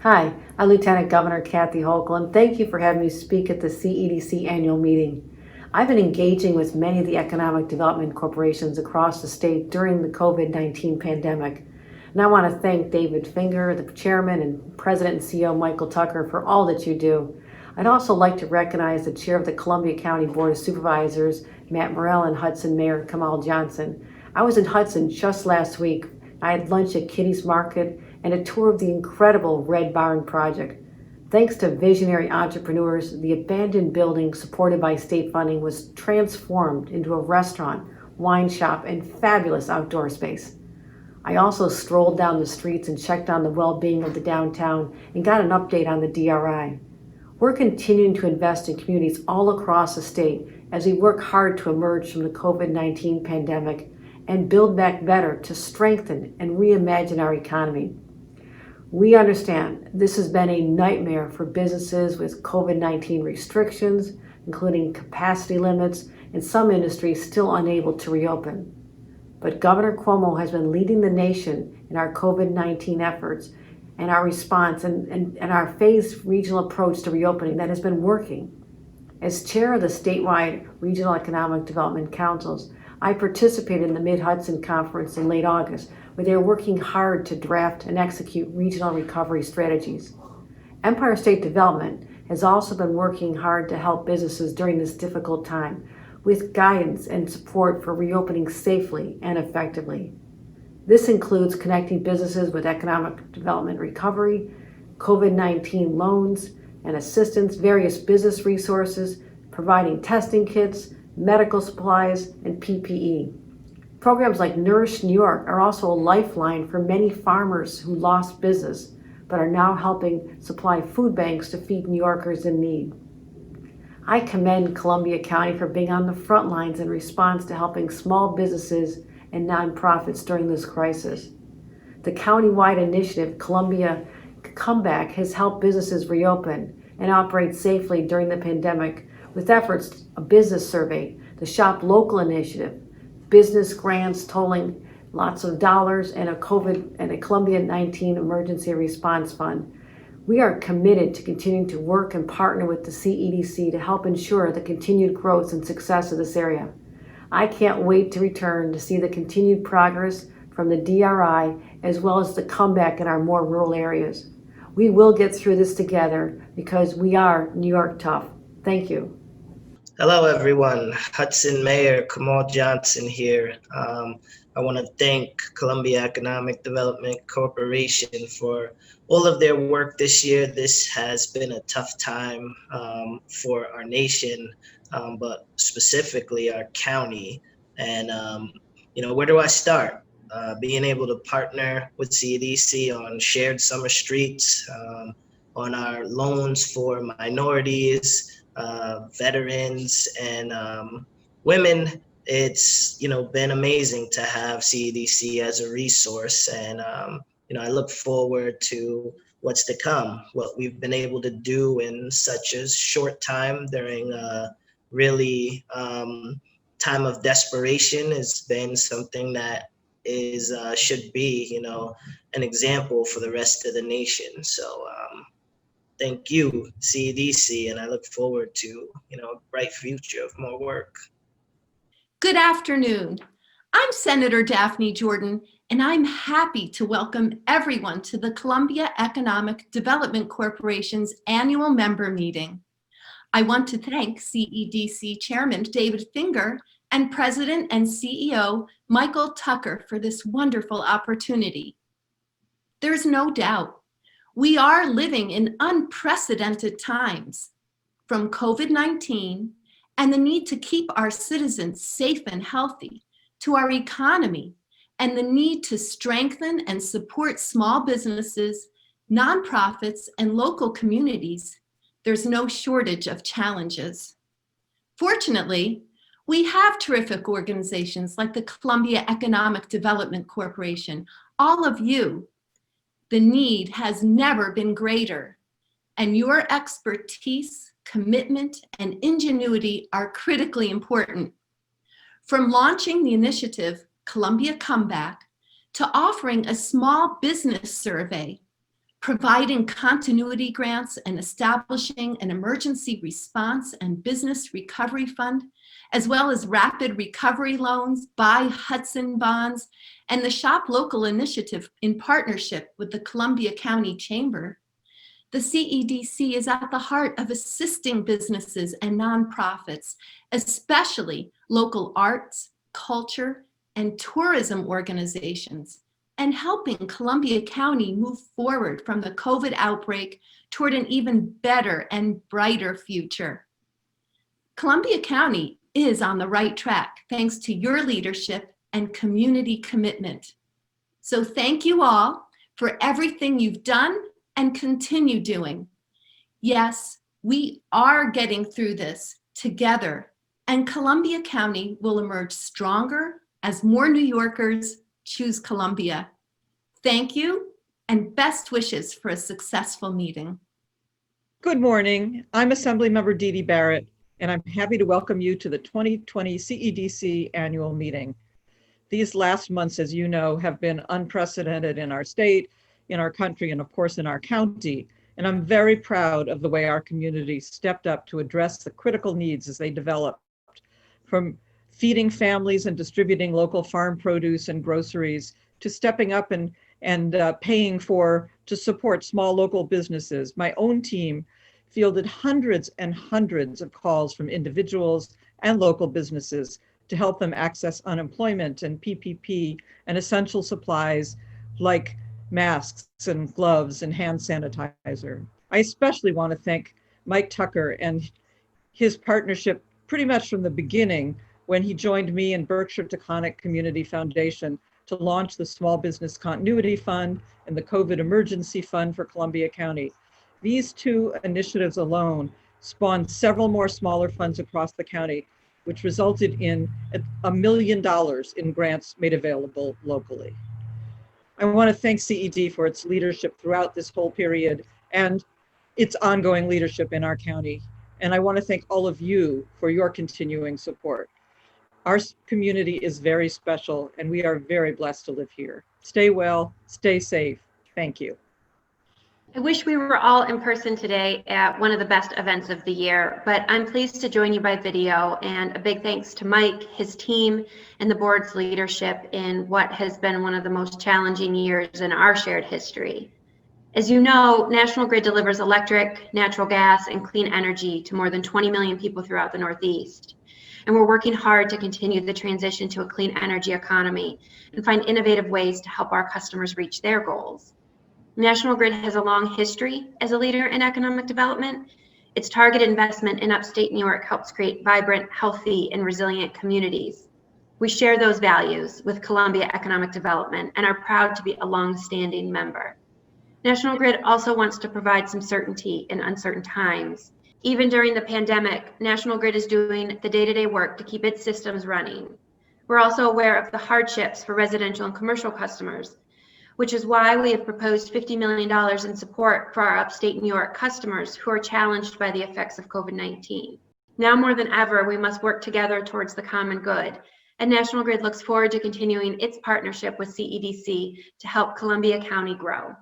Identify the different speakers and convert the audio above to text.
Speaker 1: Hi, I'm Lieutenant Governor Kathy Hochul, and thank you for having me speak at the CEDC annual meeting. I've been engaging with many of the economic development corporations across the state during the COVID-19 pandemic. And I want to thank David Finger, the chairman, and President and CEO Michael Tucker for all that you do. I'd also like to recognize the chair of the Columbia County Board of Supervisors, Matt Morrell, and Hudson Mayor Kamal Johnson. I was in Hudson just last week. I had lunch at Kitty's Market and a tour of the incredible Red Barn project. Thanks to visionary entrepreneurs, the abandoned building supported by state funding was transformed into a restaurant, wine shop, and fabulous outdoor space. I also strolled down the streets and checked on the well-being of the downtown and got an update on the DRI. We're continuing to invest in communities all across the state as we work hard to emerge from the COVID-19 pandemic and build back better to strengthen and reimagine our economy. We understand this has been a nightmare for businesses with COVID-19 restrictions, including capacity limits, and some industries still unable to reopen. But Governor Cuomo has been leading the nation in our COVID-19 efforts and our response and our phased regional approach to reopening that has been working. As chair of the statewide Regional Economic Development Councils, I participated in the Mid-Hudson Conference in late August, where they are working hard to draft and execute regional recovery strategies. Empire State Development has also been working hard to help businesses during this difficult time with guidance and support for reopening safely and effectively. This includes connecting businesses with economic development recovery, COVID-19 loans and assistance, various business resources, providing testing kits, medical supplies, and PPE. Programs like Nourish New York are also a lifeline for many farmers who lost business, but are now helping supply food banks to feed New Yorkers in need. I commend Columbia County for being on the front lines in response to helping small businesses and nonprofits during this crisis. The county-wide initiative, Columbia Comeback, has helped businesses reopen and operate safely during the pandemic with efforts, a business survey, the Shop Local initiative, business grants totaling lots of dollars, and a COVID-19 emergency response fund. We are committed to continuing to work and partner with the CEDC to help ensure the continued growth and success of this area. I can't wait to return to see the continued progress from the DRI as well as the comeback in our more rural areas. We will get through this together because we are New York tough. Thank you.
Speaker 2: Hello, everyone. Hudson Mayor Kamal Johnson here. I want to thank Columbia Economic Development Corporation for all of their work this year. This has been a tough time for our nation, but specifically our county. And, where do I start? Being able to partner with CEDC on shared summer streets, on our loans for minorities, veterans, and women. It's been amazing to have CEDC as a resource, and I look forward to what's to come. What we've been able to do in such a short time during a really time of desperation has been something that is should be an example for the rest of the nation. So thank you, CEDC, and I look forward to a bright future of more work.
Speaker 3: Good afternoon. I'm Senator Daphne Jordan, and I'm happy to welcome everyone to the Columbia Economic Development Corporation's annual member meeting. I want to thank CEDC Chairman David Finger and President and CEO Michael Tucker for this wonderful opportunity. There's no doubt we are living in unprecedented times, from COVID-19 and the need to keep our citizens safe and healthy, to our economy and the need to strengthen and support small businesses, nonprofits, and local communities. There's no shortage of challenges. Fortunately, we have terrific organizations like the Columbia Economic Development Corporation, all of you. The need has never been greater, and your expertise, commitment, and ingenuity are critically important. From launching the initiative Columbia Comeback to offering a small business survey, providing continuity grants and establishing an emergency response and business recovery fund, as well as rapid recovery loans, buy Hudson bonds, and the Shop Local initiative in partnership with the Columbia County Chamber. The CEDC is at the heart of assisting businesses and nonprofits, especially local arts, culture, and tourism organizations, and helping Columbia County move forward from the COVID outbreak toward an even better and brighter future. Columbia County is on the right track thanks to your leadership and community commitment. So thank you all for everything you've done and continue doing. Yes, we are getting through this together, and Columbia County will emerge stronger as more New Yorkers choose Columbia. Thank you, and best wishes for a successful meeting.
Speaker 4: Good morning. I'm Assemblymember Dede Barrett, and I'm happy to welcome you to the 2020 CEDC annual meeting. These last months, as you know, have been unprecedented in our state, in our country, and of course in our county. And I'm very proud of the way our community stepped up to address the critical needs as they developed, from feeding families and distributing local farm produce and groceries to stepping up and paying to support small local businesses. My own team fielded hundreds and hundreds of calls from individuals and local businesses to help them access unemployment and PPP and essential supplies like masks and gloves and hand sanitizer. I especially want to thank Mike Tucker and his partnership pretty much from the beginning when he joined me and Berkshire Taconic Community Foundation to launch the Small Business Continuity Fund and the COVID Emergency Fund for Columbia County. These two initiatives alone spawned several more smaller funds across the county, which resulted in $1 million in grants made available locally. I want to thank CED for its leadership throughout this whole period and its ongoing leadership in our county. And I want to thank all of you for your continuing support. Our community is very special and we are very blessed to live here. Stay well, stay safe. Thank you.
Speaker 5: I wish we were all in person today at one of the best events of the year, but I'm pleased to join you by video, and a big thanks to Mike, his team, and the board's leadership in what has been one of the most challenging years in our shared history. As you know, National Grid delivers electric, natural gas, and clean energy to more than 20 million people throughout the Northeast. And we're working hard to continue the transition to a clean energy economy and find innovative ways to help our customers reach their goals. National Grid has a long history as a leader in economic development. Its targeted investment in upstate New York helps create vibrant, healthy, and resilient communities. We share those values with Columbia Economic Development and are proud to be a long-standing member. National Grid also wants to provide some certainty in uncertain times. Even during the pandemic, National Grid is doing the day-to-day work to keep its systems running. We're also aware of the hardships for residential and commercial customers, which is why we have proposed $50 million in support for our upstate New York customers who are challenged by the effects of COVID-19. Now more than ever, we must work together towards the common good, and National Grid looks forward to continuing its partnership with CEDC to help Columbia County grow.